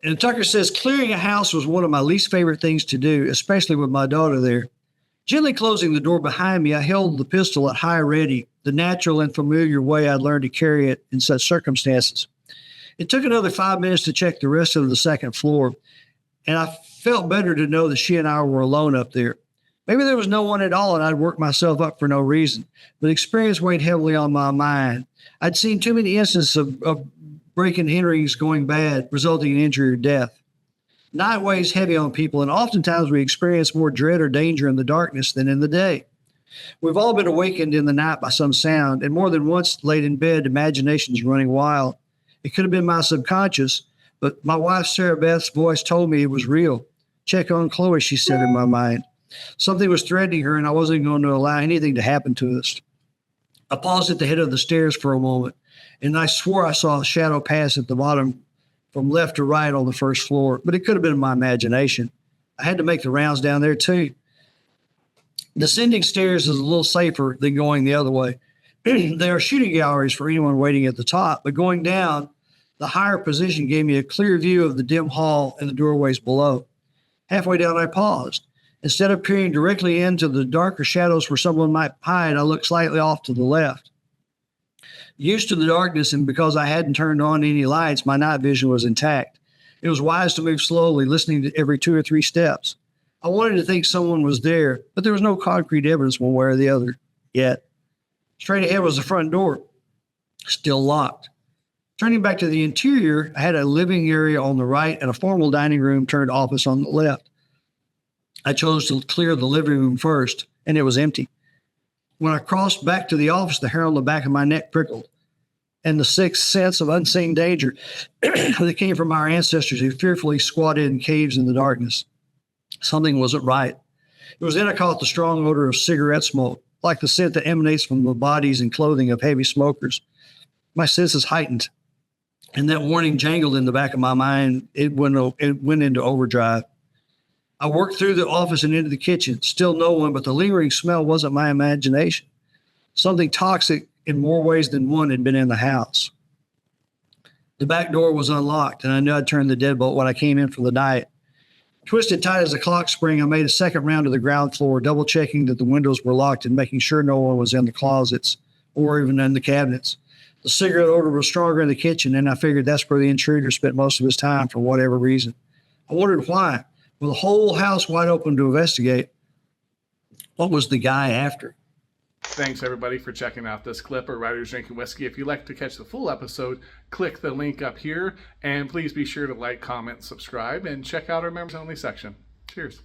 And Tucker says, clearing a house was one of my least favorite things to do, especially with my daughter there. Gently closing the door behind me, I held the pistol at high ready, the natural and familiar way I'd learned to carry it in such circumstances. It took another 5 minutes to check the rest of the second floor, and I felt better to know that she and I were alone up there. Maybe there was no one at all and I'd worked myself up for no reason, but experience weighed heavily on my mind. I'd seen too many instances of break-in entries going bad, resulting in injury or death. Night weighs heavy on people, and oftentimes we experience more dread or danger in the darkness than in the day. We've all been awakened in the night by some sound, and more than once laid in bed, imaginations running wild. It could have been my subconscious, but my wife Sarah Beth's voice told me it was real. Check on Chloe, she said in my mind. Something was threatening her, and I wasn't going to allow anything to happen to us. I paused at the head of the stairs for a moment, and I swore I saw a shadow pass at the bottom from left to right on the first floor, but it could have been my imagination. I had to make the rounds down there too. Descending stairs is a little safer than going the other way. There are shooting galleries for anyone waiting at the top, but going down, the higher position gave me a clear view of the dim hall and the doorways below. Halfway down, I paused. Instead of peering directly into the darker shadows where someone might hide, I looked slightly off to the left. Used to the darkness, and because I hadn't turned on any lights, my night vision was intact. It was wise to move slowly, listening to every 2 or 3 steps. I wanted to think someone was there, but there was no concrete evidence one way or the other yet. Straight ahead was the front door, still locked. Turning back to the interior, I had a living area on the right and a formal dining room turned office on the left. I chose to clear the living room first, and it was empty. When I crossed back to the office, the hair on the back of my neck prickled, and the sixth sense of unseen danger that came from our ancestors who fearfully squatted in caves in the darkness. Something wasn't right. It was then I caught the strong odor of cigarette smoke, like the scent that emanates from the bodies and clothing of heavy smokers. My senses heightened, and that warning jangled in the back of my mind. It went into overdrive. I worked through the office and into the kitchen. Still no one, but the lingering smell wasn't my imagination. Something toxic in more ways than one had been in the house. The back door was unlocked, and I knew I'd turned the deadbolt when I came in for the night. Twisted tight as a clock spring, I made a second round to the ground floor, double-checking that the windows were locked and making sure no one was in the closets or even in the cabinets. The cigarette odor was stronger in the kitchen, and I figured that's where the intruder spent most of his time for whatever reason. I wondered why. With the whole house wide open to investigate, what was the guy after? Thanks, everybody, for checking out this clip of Writers Drinking Whiskey. If you'd like to catch the full episode, click the link up here. And please be sure to like, comment, subscribe, and check out our members-only section. Cheers.